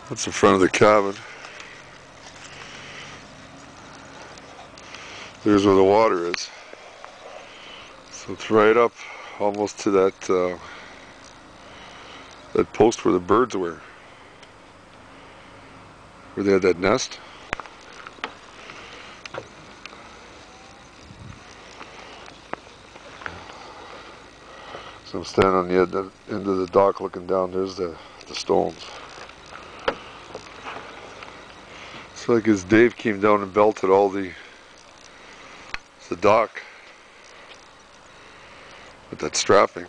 That's the front of the cabin. There's where the water is. So it's right up almost to that that post where the birds were. Where they had that nest. So I'm standing on the end of the dock looking down. There's the stones. It's like as Dave came down and belted all the dock with that strapping.